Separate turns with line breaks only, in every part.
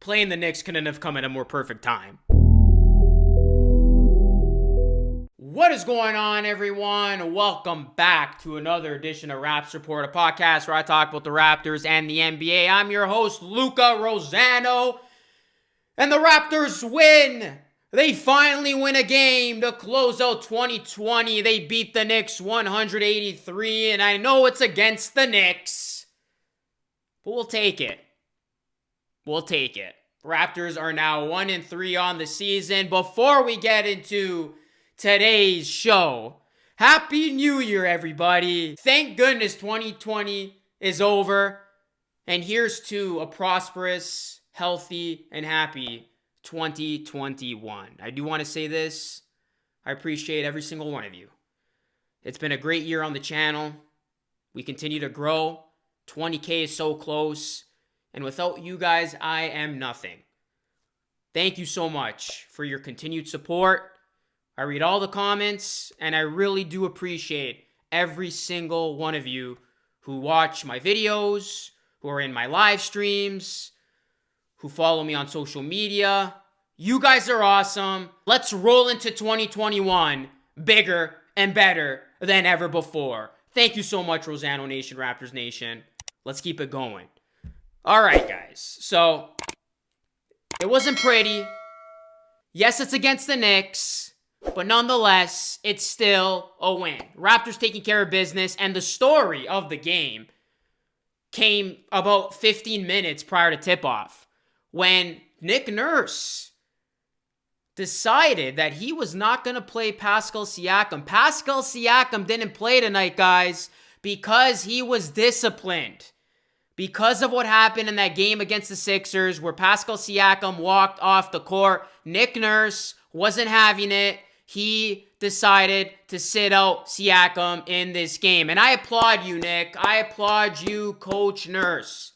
playing the Knicks couldn't have come at a more perfect time. What is going on, everyone? Welcome back to another edition of Raps Report, a podcast where I talk about the Raptors and the NBA. I'm your host, Luca Rosano, and the Raptors win. They finally win a game to close out 2020. They beat the Knicks 183, and I know it's against the Knicks, but we'll take it. We'll take it. Raptors are now 1-3 on the season. Before we get into today's show, Happy New Year, everybody. Thank goodness 2020 is over. And here's to a prosperous, healthy, and happy 2021. I do want to say this. I appreciate every single one of you. It's been a great year on the channel. We continue to grow. 20K is so close. And without you guys, I am nothing. Thank you so much for your continued support. I read all the comments, and I really do appreciate every single one of you who watch my videos, who are in my live streams, who follow me on social media. You guys are awesome. Let's roll into 2021 bigger and better than ever before. Thank you so much, Rosano Nation, Raptors Nation. Let's keep it going. All right, guys. So, it wasn't pretty. Yes, it's against the Knicks. But nonetheless, it's still a win. Raptors taking care of business, and the story of the game came about 15 minutes prior to tip-off when Nick Nurse decided that he was not going to play Pascal Siakam. Pascal Siakam didn't play tonight, guys, because he was disciplined. Because of what happened in that game against the Sixers where Pascal Siakam walked off the court, Nick Nurse wasn't having it. He decided to sit out Siakam in this game. And I applaud you, Nick. I applaud you, Coach Nurse.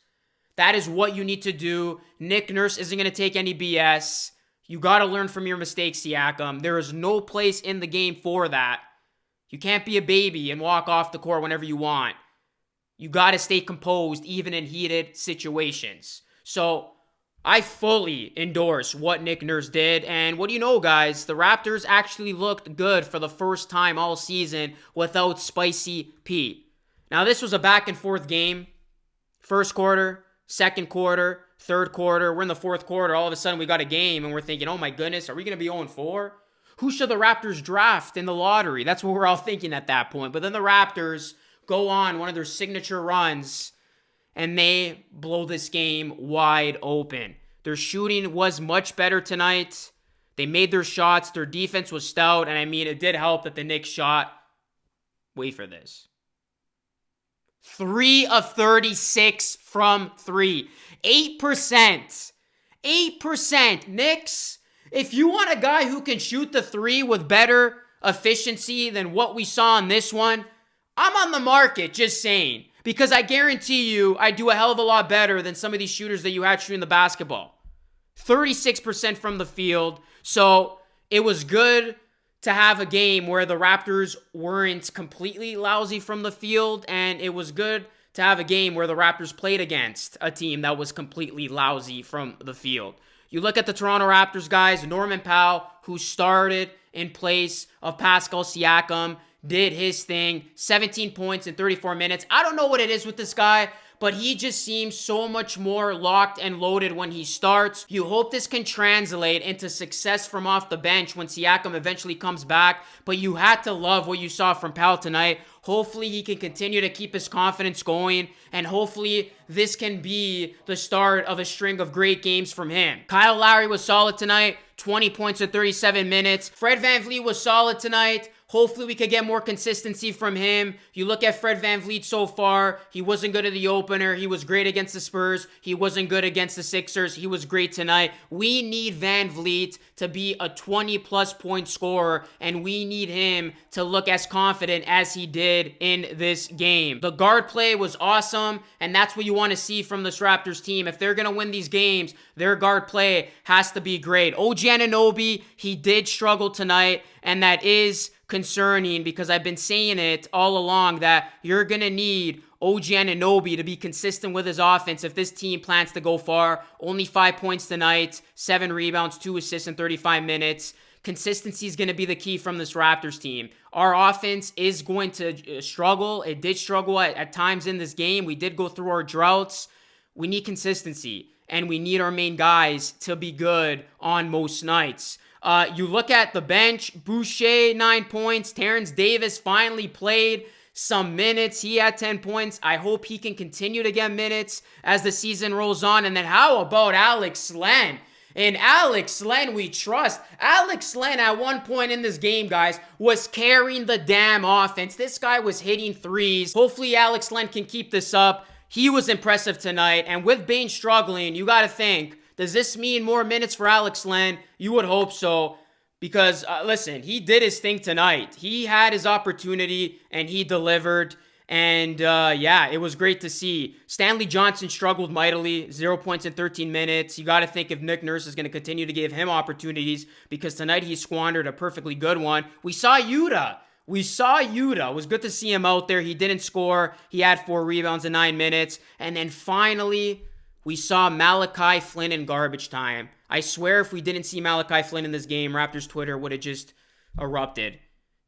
That is what you need to do. Nick Nurse isn't going to take any BS. You got to learn from your mistakes, Siakam. There is no place in the game for that. You can't be a baby and walk off the court whenever you want. You got to stay composed even in heated situations. So I fully endorse what Nick Nurse did. And what do you know, guys? The Raptors actually looked good for the first time all season without Spicy P. Now, this was a back-and-forth game. First quarter, second quarter, third quarter. We're in the fourth quarter. All of a sudden, we got a game, and we're thinking, oh my goodness, are we going to be 0-4? Who should the Raptors draft in the lottery? That's what we're all thinking at that point. But then the Raptors go on one of their signature runs, and they blow this game wide open. Their shooting was much better tonight. They made their shots. Their defense was stout. And I mean, it did help that the Knicks shot, wait for this, 3 of 36 from 3. 8%. 8%. Knicks, if you want a guy who can shoot the 3 with better efficiency than what we saw in this one, I'm on the market, just saying. Because I guarantee you, I do a hell of a lot better than some of these shooters that you had shooting the basketball. 36% from the field. So it was good to have a game where the Raptors weren't completely lousy from the field. And it was good to have a game where the Raptors played against a team that was completely lousy from the field. You look at the Toronto Raptors, guys. Norman Powell, who started in place of Pascal Siakam, did his thing, 17 points in 34 minutes. I don't know what it is with this guy, but he just seems so much more locked and loaded when he starts. You hope this can translate into success from off the bench when Siakam eventually comes back, but you had to love what you saw from Powell tonight. Hopefully he can continue to keep his confidence going, and hopefully this can be the start of a string of great games from him. Kyle Lowry was solid tonight, 20 points in 37 minutes. Fred VanVleet was solid tonight. Hopefully we could get more consistency from him. You look at Fred VanVleet so far. He wasn't good at the opener. He was great against the Spurs. He wasn't good against the Sixers. He was great tonight. We need VanVleet to be a 20-plus point scorer, and we need him to look as confident as he did in this game. The guard play was awesome, and that's what you want to see from this Raptors team. If they're going to win these games, their guard play has to be great. OG Anunoby, he did struggle tonight, and that is concerning because I've been saying it all along that you're going to need OG Anunoby to be consistent with his offense if this team plans to go far. Only 5 points tonight, 7 rebounds, 2 assists in 35 minutes. Consistency is going to be the key from this Raptors team. Our offense is going to struggle. It did struggle at times in this game. We did go through our droughts. We need consistency, and we need our main guys to be good on most nights. You look at the bench, Boucher, 9 points. Terrence Davis finally played some minutes. He had 10 points. I hope he can continue to get minutes as the season rolls on. And then how about Alex Len? And Alex Len, we trust. Alex Len, at one point in this game, guys, was carrying the damn offense. This guy was hitting threes. Hopefully, Alex Len can keep this up. He was impressive tonight. And with Bane struggling, you got to think, does this mean more minutes for Alex Len? You would hope so. Because, listen, he did his thing tonight. He had his opportunity, and he delivered. And, yeah, it was great to see. Stanley Johnson struggled mightily. 0 points in 13 minutes. You got to think if Nick Nurse is going to continue to give him opportunities, because tonight he squandered a perfectly good one. We saw Yuta. It was good to see him out there. He didn't score. He had 4 rebounds in 9 minutes. And then finally, we saw Malachi Flynn in garbage time. I swear if we didn't see Malachi Flynn in this game, Raptors Twitter would have just erupted.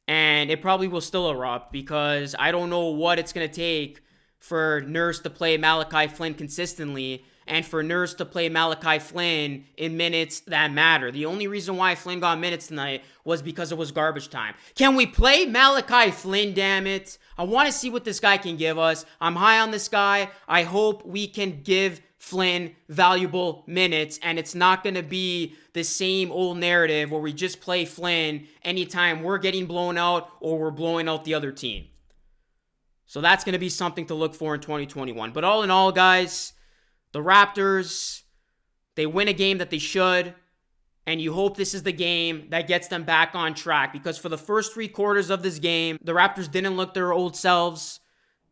And it probably will still erupt, because I don't know what it's going to take for Nurse to play Malachi Flynn consistently and for Nurse to play Malachi Flynn in minutes that matter. The only reason why Flynn got minutes tonight was because it was garbage time. Can we play Malachi Flynn, damn it? I want to see what this guy can give us. I'm high on this guy. I hope we can give Flynn valuable minutes, and it's not going to be the same old narrative where we just play Flynn anytime we're getting blown out or we're blowing out the other team. So that's going to be something to look for in 2021. But all in all, guys, the Raptors, they win a game that they should, and you hope this is the game that gets them back on track, because for the first 3 quarters of this game, the Raptors didn't look their old selves.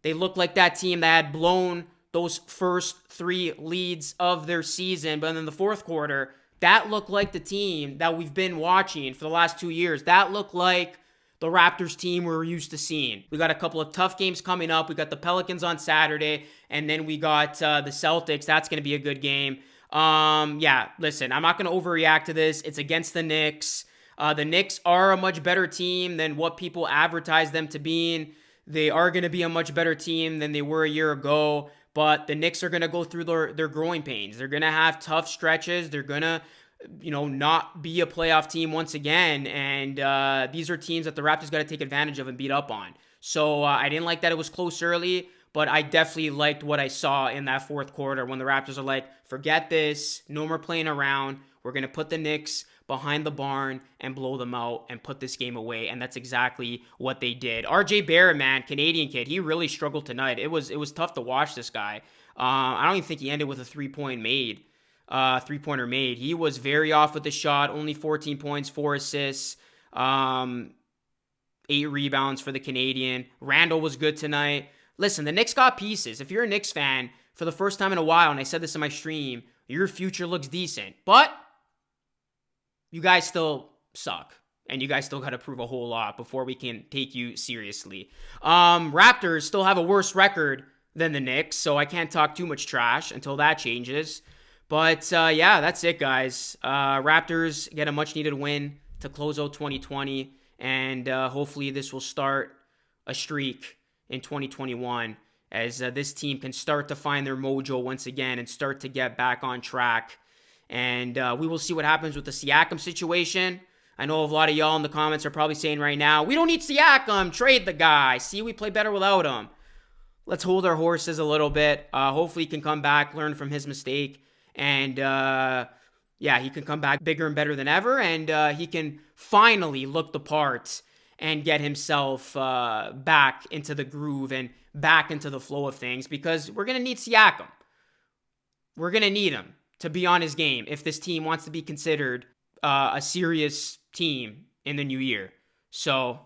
They looked like that team that had blown those first 3 leads of their season. But in the fourth quarter, that looked like the team that we've been watching for the last 2 years. That looked like the Raptors team we're used to seeing. We got a couple of tough games coming up. We got the Pelicans on Saturday, and then we got the Celtics. That's going to be a good game. Yeah, listen, I'm not going to overreact to this. It's against the Knicks. The Knicks are a much better team than what people advertise them to being. They are going to be a much better team than they were a year ago. But the Knicks are going to go through their growing pains. They're going to have tough stretches. They're going to, not be a playoff team once again. And these are teams that the Raptors got to take advantage of and beat up on. So I didn't like that it was close early, but I definitely liked what I saw in that fourth quarter when the Raptors are like, forget this. No more playing around. We're going to put the Knicks behind the barn and blow them out and put this game away. And that's exactly what they did. RJ Barrett, man, Canadian kid, he really struggled tonight. It was tough to watch this guy. I don't even think he ended with a three-pointer made. He was very off with the shot, only 14 points, 4 assists, 8 rebounds for the Canadian. Randall was good tonight. Listen, the Knicks got pieces. If you're a Knicks fan, for the first time in a while, and I said this in my stream, your future looks decent. But you guys still suck, and you guys still got to prove a whole lot before we can take you seriously. Raptors still have a worse record than the Knicks, so I can't talk too much trash until that changes. But, yeah, that's it, guys. Raptors get a much-needed win to close out 2020, and hopefully this will start a streak in 2021 as this team can start to find their mojo once again and start to get back on track. And we will see what happens with the Siakam situation. I know a lot of y'all in the comments are probably saying right now, we don't need Siakam, trade the guy. See, we play better without him. Let's hold our horses a little bit. Hopefully he can come back, learn from his mistake. And, yeah, he can come back bigger and better than ever. And he can finally look the part and get himself back into the groove and back into the flow of things. Because we're going to need Siakam. We're going to need him to be on his game if this team wants to be considered a serious team in the new year. So,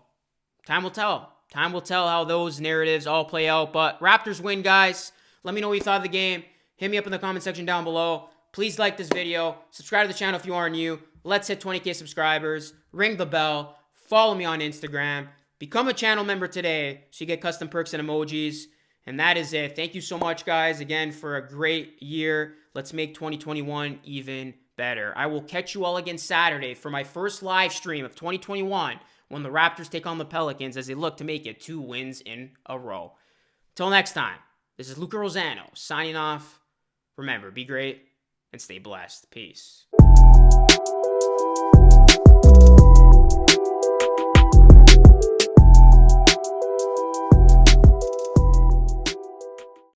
time will tell. Time will tell how those narratives all play out. But Raptors win, guys. Let me know what you thought of the game. Hit me up in the comment section down below. Please like this video. Subscribe to the channel if you are new. Let's hit 20K subscribers. Ring the bell. Follow me on Instagram. Become a channel member today so you get custom perks and emojis. And that is it. Thank you so much, guys, again, for a great year. Let's make 2021 even better. I will catch you all again Saturday for my first live stream of 2021 when the Raptors take on the Pelicans as they look to make it 2 wins in a row. Till next time, this is Luca Rosano signing off. Remember, be great and stay blessed. Peace.